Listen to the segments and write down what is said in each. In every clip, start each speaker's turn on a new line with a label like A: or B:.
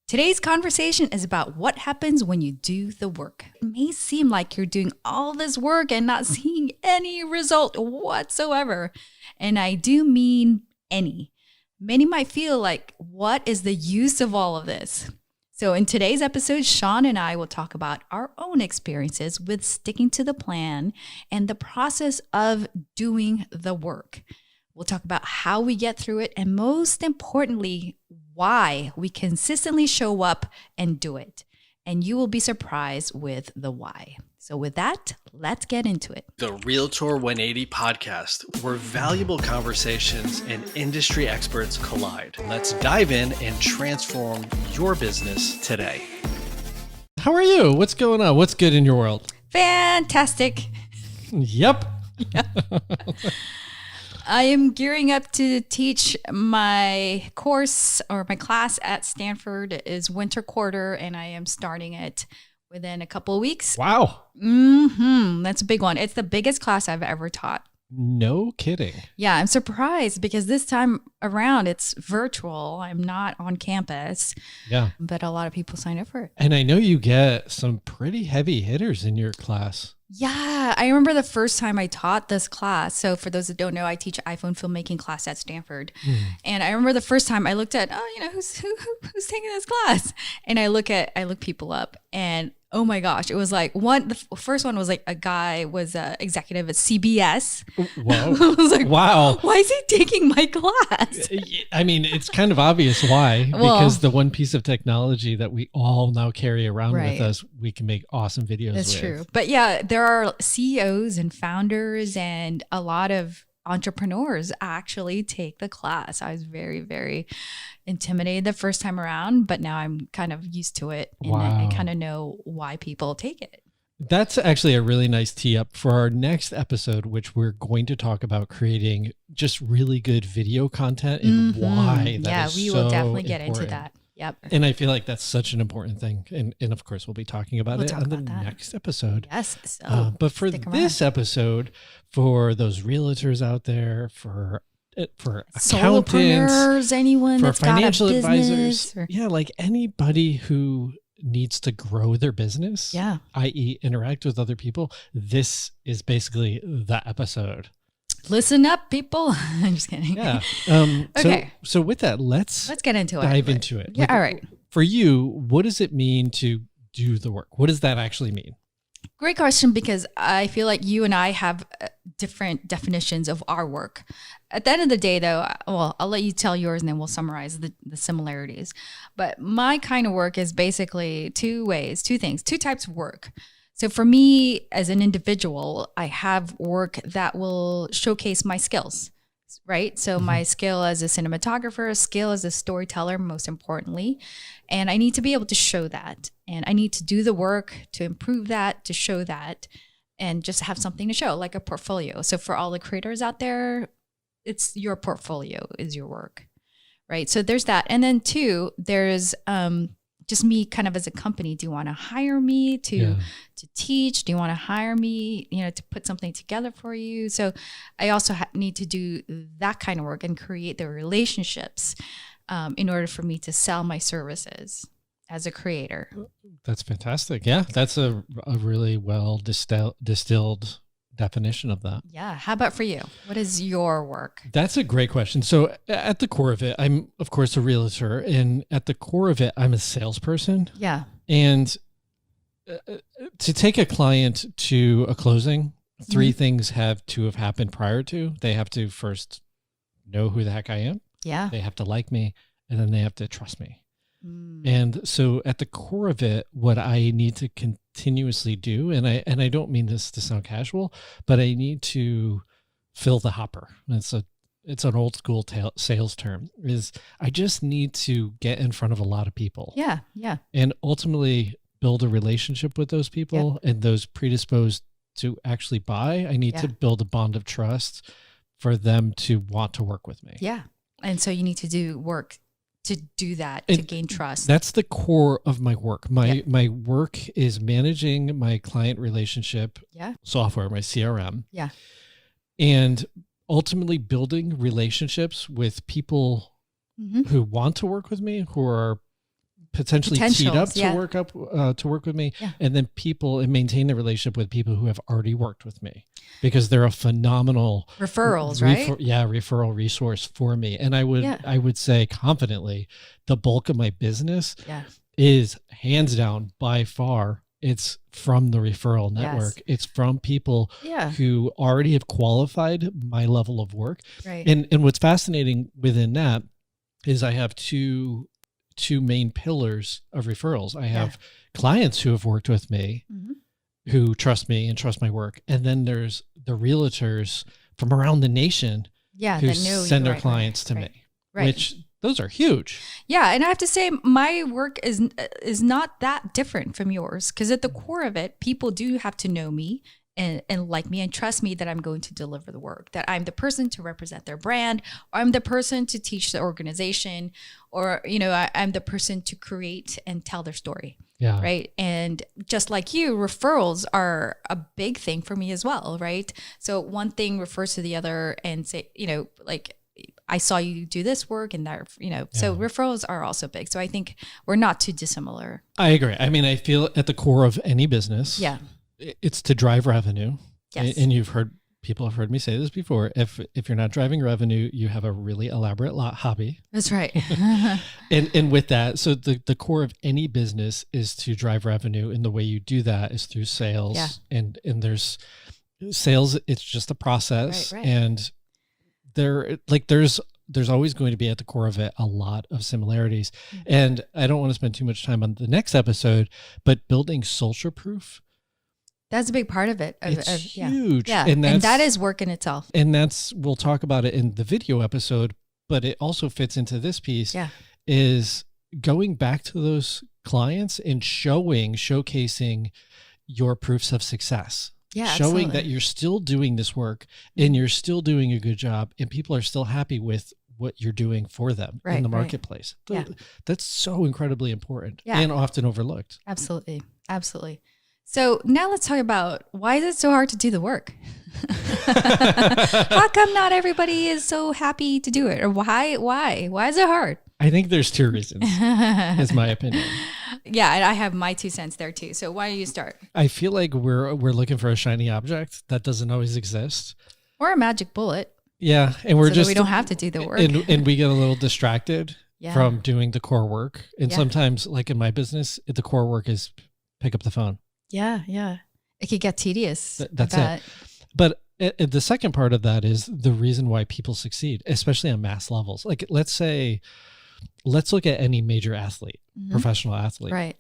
A: Today's conversation is about what happens when you do the work. It may seem like you're doing all this work and not seeing any result whatsoever. And I do mean any. Many might feel like, what is the use of all of this? So in today's episode, Sean and I will talk about our own experiences with sticking to the plan and the process of doing the work. We'll talk about how we get through it, and most importantly, why we consistently show up and do it. And you will be surprised with the why. So with that, let's get into it.
B: The Realtor 180 podcast, where valuable conversations and industry experts collide. Let's dive in and transform your business today.
C: How are you? What's going on? What's good in your world?
A: Fantastic.
C: Yep.
A: I am gearing up to teach my course or my class at Stanford. It is winter quarter, and I am starting it within a couple of weeks.
C: Wow.
A: That's a big one. It's the biggest class I've ever taught.
C: No kidding.
A: Yeah, I'm surprised because this time around it's virtual. I'm not on campus.
C: Yeah.
A: But a lot of people sign up for it.
C: And I know you get some pretty heavy hitters in your class.
A: Yeah, I remember the first time I taught this class. So for those that don't know, I teach iPhone filmmaking class at Stanford. And I remember the first time I looked at, who's taking this class? And I look people up, and oh my gosh, it was like the first one was like a guy was an executive at CBS.
C: Whoa.
A: I was like,
C: wow.
A: Why is he taking my class?
C: I mean, it's kind of obvious why, because the one piece of technology that we all now carry around with us, we can make awesome videos with.
A: That's true. But yeah, there are CEOs and founders and a lot of entrepreneurs actually take the class. I was very, very intimidated the first time around, but now I'm kind of used to it, and I kind of know why people take it.
C: That's actually a really nice tee up for our next episode, which we're going to talk about creating just really good video content and why that is
A: we
C: so
A: will definitely get
C: important.
A: into that. Yep.
C: And I feel like that's such an important thing. And of course, we'll be talking about it on the next episode.
A: Yes. So
C: but for this episode, for those realtors out there, for accountants,
A: solopreneurs, anyone
C: for
A: that's
C: financial
A: got a business,
C: advisors, like anybody who needs to grow their business, i.e. interact with other people, this is basically the episode.
A: Listen up, people. I'm just kidding.
C: Yeah.
A: Okay.
C: So with that, let's
A: get into
C: dive into it.
A: Yeah. All right.
C: For you, what does it mean to do the work? What does that actually mean?
A: Great question, because I feel like you and I have different definitions of our work. At the end of the day, though, well, I'll let you tell yours and then we'll summarize the similarities. But my kind of work is basically two types of work. So for me as an individual, I have work that will showcase my skills, right? So my skill as a cinematographer, skill as a storyteller, most importantly, and I need to be able to show that. And I need to do the work to improve that, to show that, and just have something to show, like a portfolio. So for all the creators out there, it's your portfolio is your work, right? So there's that. And then two, there's just me kind of as a company. Do you want to hire me to teach? Do you want to hire me, to put something together for you? So I also need to do that kind of work and create the relationships in order for me to sell my services as a creator.
C: That's fantastic. Yeah, that's a really well distilled definition of that.
A: Yeah. How about for you? What is your work?
C: That's a great question. So at the core of it, I'm of course a realtor, and at the core of it, I'm a salesperson.
A: Yeah.
C: And to take a client to a closing, three things have to have happened prior to. They have to first know who the heck I am. Yeah. They have to like me, and then they have to trust me. And so at the core of it, what I need to continuously do, and I don't mean this to sound casual, but I need to fill the hopper. It's an old school sales term, is I just need to get in front of a lot of people.
A: Yeah. Yeah.
C: And ultimately build a relationship with those people and those predisposed to actually buy. I need to build a bond of trust for them to want to work with me.
A: Yeah. And so you need to do work to do that, to gain trust.
C: That's the core of my work. My work is managing my client relationship software, my CRM.
A: Yeah.
C: And ultimately building relationships with people who want to work with me, who are potentially teed up to work with me, and then people and maintain the relationship with people who have already worked with me, because they're a phenomenal
A: referrals, right?
C: Referral resource for me. And I would say confidently, the bulk of my business is hands down by far. It's from the referral network. It's from people who already have qualified my level of work.
A: Right.
C: And what's fascinating within that is I have two main pillars of referrals. I have clients who have worked with me, who trust me and trust my work. And then there's the realtors from around the nation who send their clients to me, which those are huge.
A: Yeah. And I have to say, my work is not that different from yours, because at the core of it, people do have to know me and like me and trust me that I'm going to deliver the work, that I'm the person to represent their brand, or I'm the person to teach the organization, or, I'm the person to create and tell their story.
C: Yeah.
A: Right. And just like you, referrals are a big thing for me as well. Right. So one thing refers to the other, and say, like, I saw you do this work, and that, so referrals are also big. So I think we're not too dissimilar.
C: I agree. I mean, I feel at the core of any business, it's to drive revenue.
A: Yes.
C: And people have heard me say this before. If you're not driving revenue, you have a really elaborate hobby.
A: That's right.
C: and with that, so the core of any business is to drive revenue. And the way you do that is through sales.
A: Yeah.
C: And there's sales. It's just a process.
A: Right.
C: And there's always going to be at the core of it a lot of similarities. And I don't want to spend too much time on the next episode, but building social proof.
A: That's a big part of it.
C: It's huge.
A: Yeah. And that is work in itself.
C: And we'll talk about it in the video episode, but it also fits into this piece, is going back to those clients and showcasing your proofs of success.
A: Yeah,
C: showing that you're still doing this work and you're still doing a good job, and people are still happy with what you're doing for them in the marketplace. That's so incredibly important and often overlooked.
A: Absolutely. Absolutely. So now let's talk about, why is it so hard to do the work? How come not everybody is so happy to do it? Or why is it hard?
C: I think there's two reasons, is my opinion.
A: Yeah, and I have my 2 cents there too. So why don't you start?
C: I feel like we're looking for a shiny object that doesn't always exist.
A: Or a magic bullet.
C: Yeah, and we're
A: we don't have to do the work.
C: And we get a little distracted from doing the core work. And sometimes, like in my business, the core work is pick up the phone.
A: Yeah. It could get tedious.
C: That's it. But the second part of that is the reason why people succeed, especially on mass levels. Like, let's look at any major athlete, professional athlete.
A: Right.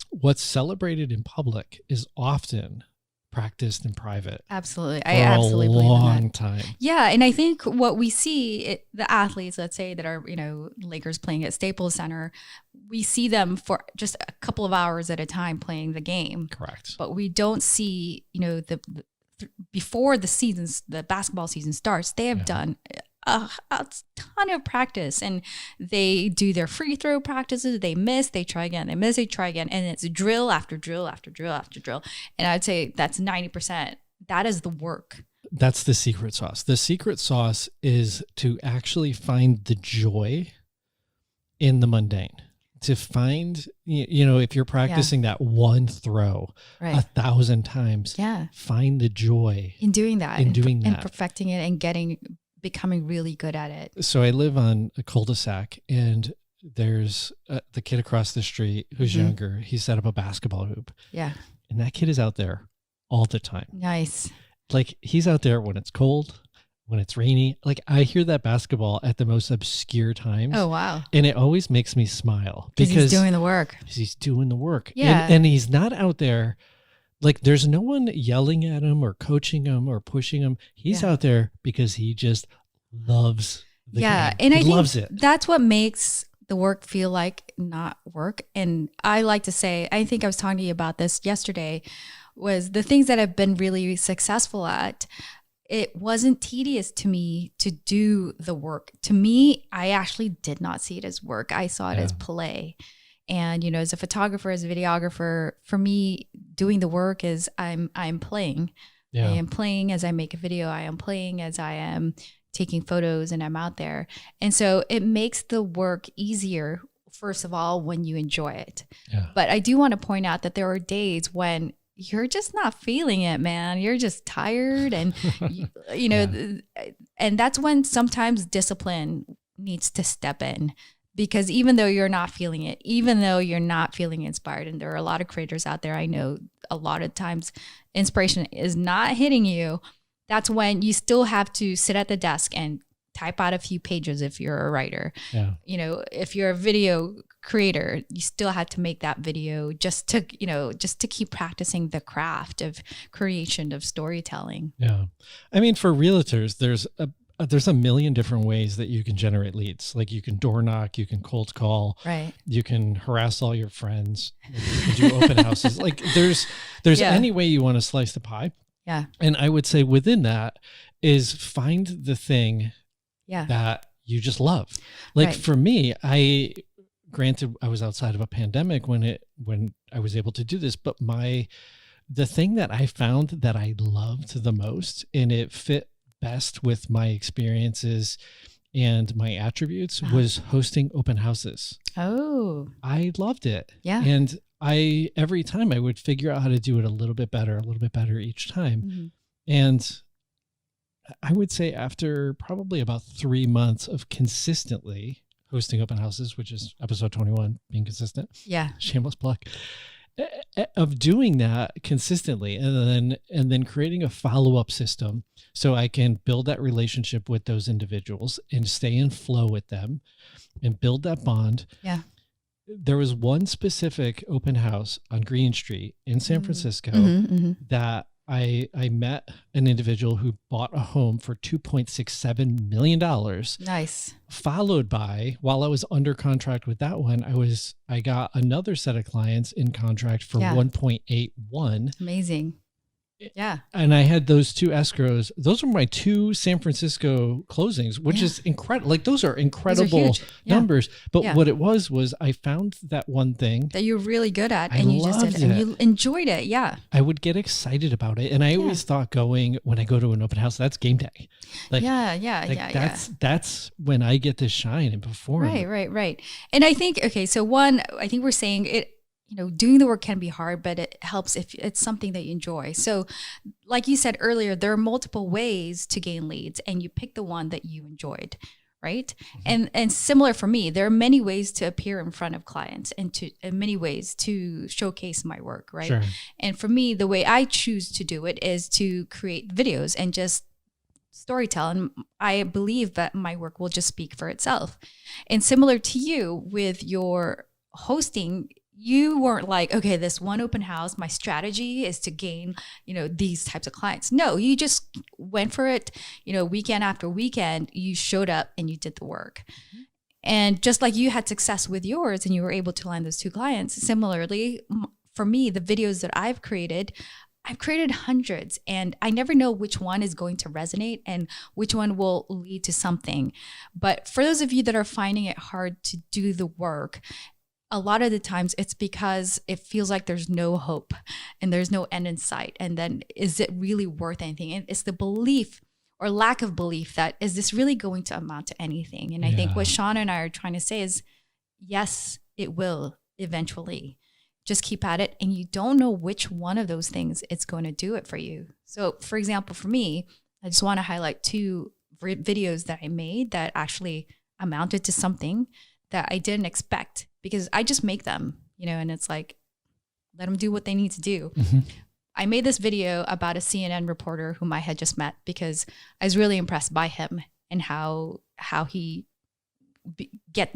C: What's celebrated in public is often practiced in private.
A: Absolutely. I absolutely believe in that.
C: For a long time.
A: Yeah. And I think what we see, the athletes, let's say, that are, Lakers playing at Staples Center, we see them for just a couple of hours at a time playing the game.
C: Correct.
A: But we don't see, before the basketball season starts, they have done a ton of practice, and they do their free throw practices. They miss, they try again, they miss, they try again. And it's drill after drill after drill after drill. And I'd say that's 90%. That is the work.
C: That's the secret sauce. The secret sauce is to actually find the joy in the mundane. To find, if you're practicing that one throw 1,000 times, find the joy
A: in doing that,
C: and
A: perfecting it, and becoming really good at it.
C: So I live on a cul-de-sac, and there's the kid across the street who's younger. He set up a basketball hoop.
A: Yeah.
C: And that kid is out there all the time.
A: Nice.
C: Like, he's out there when it's cold, when it's rainy. Like, I hear that basketball at the most obscure times.
A: Oh, wow.
C: And it always makes me smile.
A: Because he's doing the work.
C: He's doing the work.
A: Yeah.
C: And he's not out there, like, there's no one yelling at him or coaching him or pushing him. He's out there because he just loves the game.
A: And
C: he
A: I think
C: loves it.
A: That's what makes the work feel like not work. And I like to say, I think I was talking to you about this yesterday, was the things that I've been really successful at. It wasn't tedious to me to do the work. To me, I actually did not see it as work. I saw it as play. And, as a photographer, as a videographer, for me, doing the work is I'm playing. I am playing as I make a video. I am playing as I am taking photos, and I'm out there. And so it makes the work easier first of all, when you enjoy it.
C: Yeah.
A: But I do want to point out that there are days when you're just not feeling it, man. You're just tired and, you know, and that's when sometimes discipline needs to step in. Because even though you're not feeling it, even though you're not feeling inspired, and there are a lot of creators out there, I know a lot of times inspiration is not hitting you, that's when you still have to sit at the desk and type out a few pages if you're a writer.
C: Yeah.
A: You know, if you're a video creator, you still have to make that video just to keep practicing the craft of creation, of storytelling.
C: Yeah. I mean, for realtors, there's a million different ways that you can generate leads. Like you can door knock, you can cold call,
A: right?
C: You can harass all your friends, you can do open houses. Like there's any way you want to slice the pie.
A: Yeah.
C: And I would say within that is find the thing that you just love. Like for me, granted I was outside of a pandemic when I was able to do this, but the thing that I found that I loved the most, and it fit best with my experiences and my attributes, was hosting open houses.
A: Oh,
C: I loved it.
A: Yeah.
C: And every time I would figure out how to do it a little bit better each time.
A: Mm-hmm.
C: And I would say after probably about 3 months of consistently hosting open houses, which is episode 21, being consistent.
A: Yeah.
C: Shameless plug. Of doing that consistently and then creating a follow-up system so I can build that relationship with those individuals and stay in flow with them and build that bond.
A: Yeah.
C: There was one specific open house on Green Street in San Francisco that I met an individual who bought a home for $2.67 million.
A: Nice.
C: Followed by, while I was under contract with that one, I got another set of clients in contract for 1.81.
A: Amazing. Yeah.
C: And I had those two escrows. Those were my two San Francisco closings, which is incredible. Like those are incredible numbers. But what it was I found that one thing
A: that you're really good at, and you just did it, and you enjoyed it. Yeah.
C: I would get excited about it. And I always thought when I go to an open house, that's game day. Like, that's when I get to shine and perform.
A: Right. And I think, I think we're saying it, you know, doing the work can be hard, but it helps if it's something that you enjoy. So like you said earlier, there are multiple ways to gain leads, and you pick the one that you enjoyed, right? Mm-hmm. And similar for me, there are many ways to appear in front of clients and many ways to showcase my work, right?
C: Sure.
A: And for me, the way I choose to do it is to create videos and just storytell. And I believe that my work will just speak for itself. And similar to you with your hosting, you weren't like, okay, this one open house, my strategy is to gain, you know, these types of clients. No, you just went for it, you know, weekend after weekend, you showed up and you did the work. Mm-hmm. And just like you had success with yours and you were able to land those two clients, similarly, for me, the videos that I've created hundreds, and I never know which one is going to resonate and which one will lead to something. But for those of you that are finding it hard to do the work, a lot of the times it's because it feels like there's no hope and there's no end in sight. And then is it really worth anything? And it's the belief or lack of belief that, is this really going to amount to anything? And I think what Sean and I are trying to say is, yes, it will eventually. Just keep at it. And you don't know which one of those things it's going to do it for you. So for example, for me, I just want to highlight 2 videos that I made that actually amounted to something that I didn't expect, because I just make them, you know, and it's like, let them do what they need to do. Mm-hmm. I made this video about a CNN reporter whom I had just met because I was really impressed by him and how he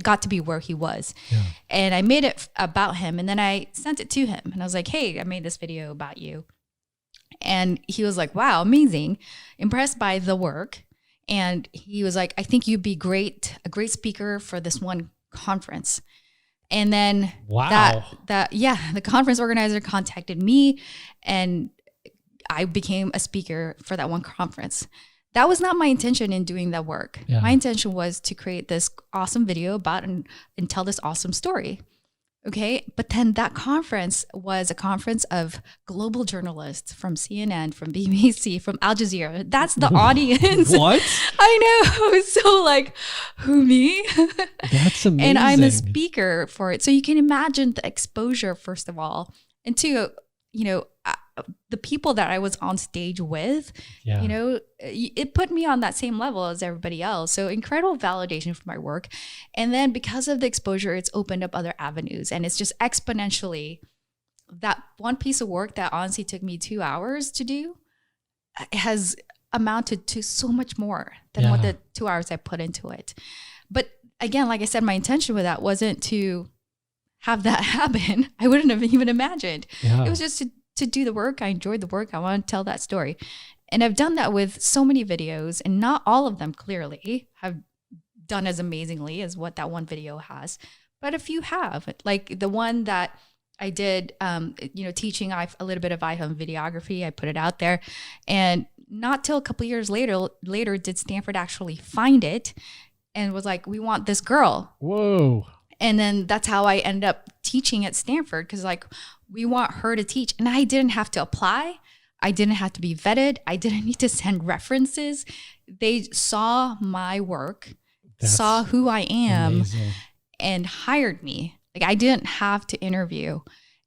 A: got to be where he was. Yeah. And I made it about him, and then I sent it to him and I was like, hey, I made this video about you. And he was like, wow, amazing. Impressed by the work. And he was like, I think you'd be a great speaker for this one conference. And then the conference organizer contacted me and I became a speaker for that one conference. That was not my intention in doing that work. Yeah. My intention was to create this awesome video about and tell this awesome story. Okay. But then that conference was a conference of global journalists from CNN, from BBC, from Al Jazeera. That's the audience.
C: What?
A: I know. So like, who, me?
C: That's amazing.
A: And I'm a speaker for it. So you can imagine the exposure, first of all. And two, the people that I was on stage with, it put me on that same level as everybody else. So incredible validation for my work. And then because of the exposure, it's opened up other avenues. And it's just exponentially, that one piece of work that honestly took me 2 hours to do has amounted to so much more than what the 2 hours I put into it. But again, like I said, my intention with that wasn't to have that happen. I wouldn't have even imagined. It was just to do the work. I enjoyed the work. I want to tell that story. And I've done that with so many videos, and not all of them clearly have done as amazingly as what that one video has, but a few have. Like the one that I did, teaching a little bit of iPhone videography. I put it out there, and not till a couple years later did Stanford actually find it and was like, we want this girl.
C: Whoa.
A: And then that's how I ended up teaching at Stanford, because like, we want her to teach. And I didn't have to apply. I didn't have to be vetted. I didn't need to send references. They saw my work, saw who I am, amazing, and hired me. Like I didn't have to interview.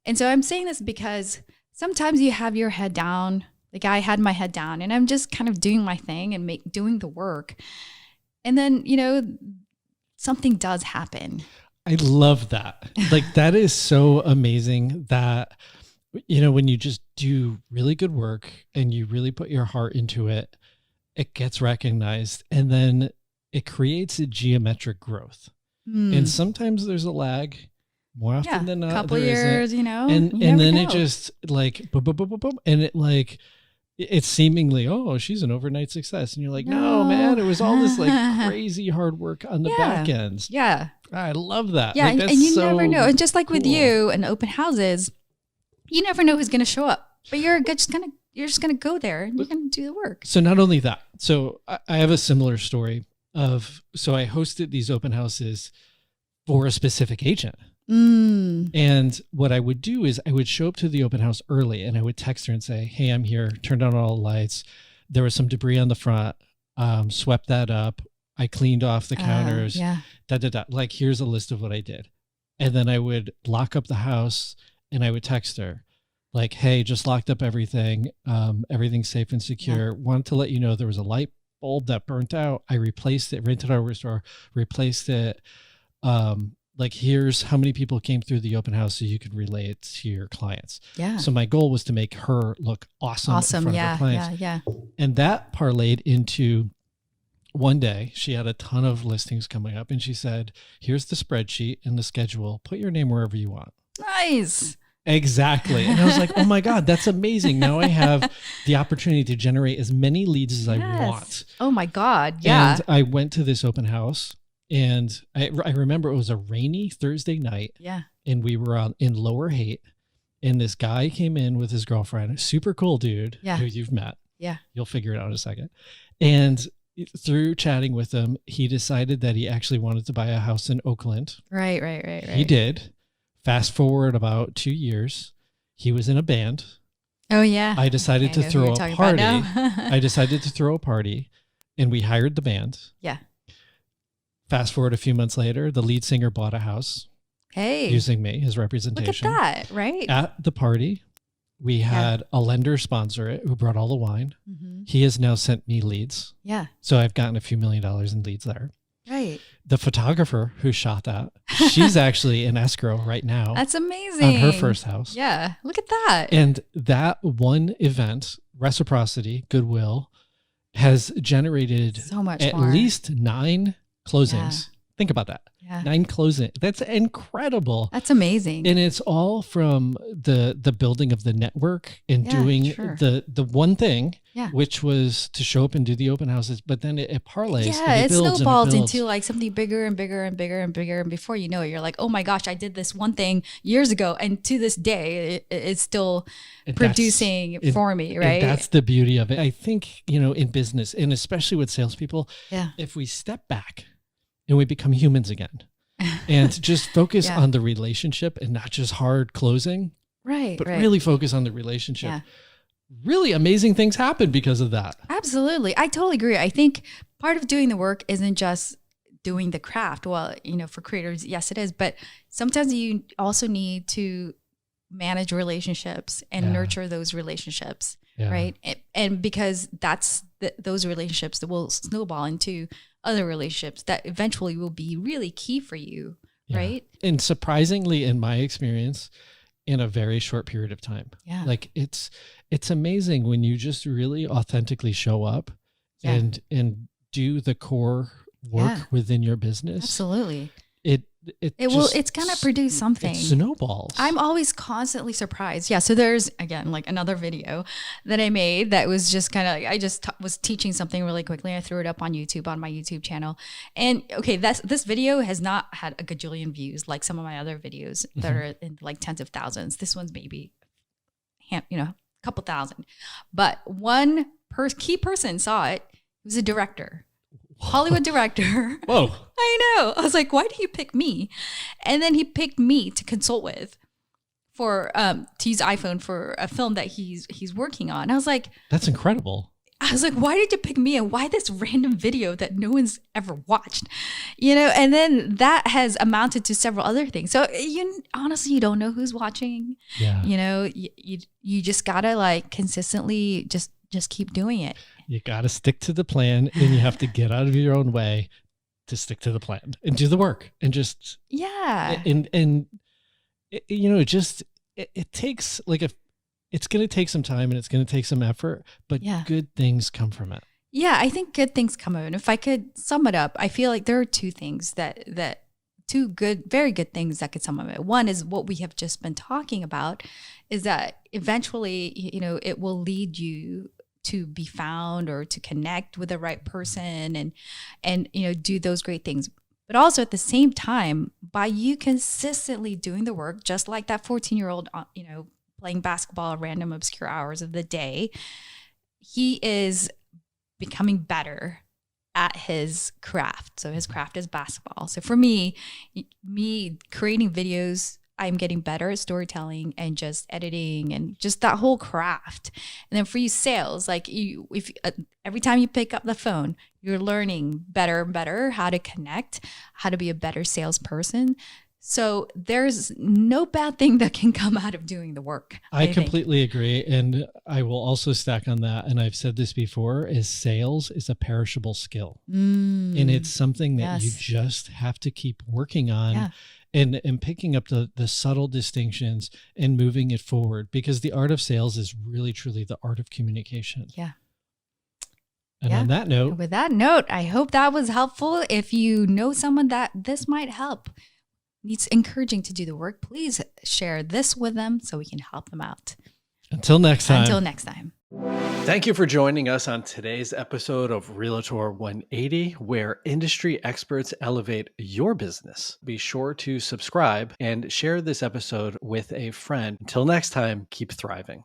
A: And so I'm saying this because sometimes you have your head down. Like I had my head down and I'm just kind of doing my thing and doing the work. And then, something does happen.
C: I love that. Like that is so amazing that, when you just do really good work and you really put your heart into it, it gets recognized and then it creates a geometric growth. And sometimes there's a lag, more often than not.
A: A couple years,
C: and then it just like, boom, boom, boom, boom, boom, and it like, it's seemingly, oh, she's an overnight success. And you're like, no, man, it was all this like crazy hard work on the back ends.
A: Yeah.
C: I love that.
A: Yeah.
C: Like,
A: and you never know. And just like with you and open houses, you never know who's going to show up, but you're just going to go there and you're going to do the work.
C: So not only that, so I have a similar story so I hosted these open houses for a specific agent. And what I would do is I would show up to the open house early and I would text her and say, hey, I'm here. Turned on all the lights. There was some debris on the front. Swept that up. I cleaned off the counters. Like, here's a list of what I did. And then I would lock up the house and I would text her like, hey, just locked up everything. Everything's safe and secure. Wanted to let you know there was a light bulb that burnt out. I replaced it, rented our restore, replaced it. Like, here's how many people came through the open house so you could relay it to your clients.
A: Yeah.
C: So my goal was to make her look awesome. In front of her clients.
A: Yeah.
C: And that parlayed into one day she had a ton of listings coming up and she said, here's the spreadsheet and the schedule. Put your name wherever you want.
A: Nice.
C: Exactly. And I was like, oh my God, that's amazing. Now I have the opportunity to generate as many leads as I want.
A: Oh my God. Yeah.
C: And I went to this open house and I remember it was a rainy Thursday night.
A: Yeah.
C: And we were in Lower Haight and this guy came in with his girlfriend, a super cool dude who you've met.
A: Yeah.
C: You'll figure it out in a second. And through chatting with him, he decided that he actually wanted to buy a house in Oakland.
A: Right.
C: He did. Fast forward about 2 years, he was in a band.
A: Oh yeah.
C: I decided to throw a party. I decided to throw a party and we hired the band.
A: Yeah.
C: Fast forward a few months later, the lead singer bought a house.
A: Hey.
C: Using me, his representation.
A: Look at that, right?
C: At the party, we had a lender sponsor it who brought all the wine. Mm-hmm. He has now sent me leads.
A: Yeah.
C: So I've gotten a few $1 million in leads there.
A: Right.
C: The photographer who shot that, she's actually in escrow right now.
A: That's amazing.
C: On her first house.
A: Yeah. Look at that.
C: And that one event, reciprocity, goodwill, has generated
A: so much
C: at
A: more.
C: Least 9 closings. Yeah. Think about that.
A: Yeah.
C: 9 closings. That's incredible.
A: That's amazing.
C: And it's all from the building of the network and doing the one thing, which was to show up and do the open houses. But then it parlays.
A: Yeah, it snowballs into like something bigger and bigger and bigger and bigger. And before you know it, you're like, oh my gosh, I did this one thing years ago. And to this day, it's still producing for me, right?
C: And that's the beauty of it. I think, in business and especially with salespeople, if we step back and we become humans again. and just focus on the relationship and not just hard closing.
A: Right.
C: But really focus on the relationship.
A: Yeah.
C: Really amazing things happen because of that.
A: Absolutely. I totally agree. I think part of doing the work isn't just doing the craft. Well, for creators, yes, it is. But sometimes you also need to manage relationships and nurture those relationships, right? And because that's those relationships that will snowball into other relationships that eventually will be really key for you, right?
C: And surprisingly, in my experience, in a very short period of time.
A: Yeah.
C: Like it's amazing when you just really authentically show up and do the core work within your business.
A: Absolutely.
C: It's
A: going to produce something.
C: It snowballs.
A: I'm always constantly surprised. Yeah. So there's, again, like another video that I made that was just kind of like, I just was teaching something really quickly. I threw it up on YouTube, on my YouTube channel. And okay, this video has not had a gajillion views like some of my other videos that are in like tens of thousands. This one's maybe, a couple thousand. But one key person saw it. It was a director. Hollywood director.
C: Whoa.
A: I know. I was like, why did he pick me? And then he picked me to consult with for to use iPhone for a film that he's working on. I was like,
C: that's incredible.
A: I was like, why did you pick me and why this random video that no one's ever watched? And then that has amounted to several other things. So honestly, you don't know who's watching.
C: Yeah.
A: You just gotta like consistently just keep doing it.
C: You got to stick to the plan, and you have to get out of your own way to stick to the plan and do the work and just, it takes it's going to take some time and it's going to take some effort, but good things come from it.
A: Yeah. I think good things come of it. If I could sum it up, I feel like there are two things very good things that could sum of it. One is what we have just been talking about is that eventually, it will lead you to be found or to connect with the right person and do those great things. But also at the same time, by you consistently doing the work, just like that 14-year-old, playing basketball at random obscure hours of the day, he is becoming better at his craft. So his craft is basketball. So for me creating videos, I'm getting better at storytelling and just editing and just that whole craft. And then for you sales, like if every time you pick up the phone, you're learning better and better how to connect, how to be a better salesperson. So there's no bad thing that can come out of doing the work.
C: I completely agree. And I will also stack on that. And I've said this before, is sales is a perishable skill. And it's something that you just have to keep working on. Yeah. And picking up the subtle distinctions and moving it forward, because the art of sales is really, truly the art of communication.
A: Yeah.
C: And on that note.
A: With that note, I hope that was helpful. If you know someone that this might help, needs encouraging to do the work, please share this with them so we can help them out.
C: Until next time.
B: Thank you for joining us on today's episode of Realtor 180, where industry experts elevate your business. Be sure to subscribe and share this episode with a friend. Until next time, keep thriving.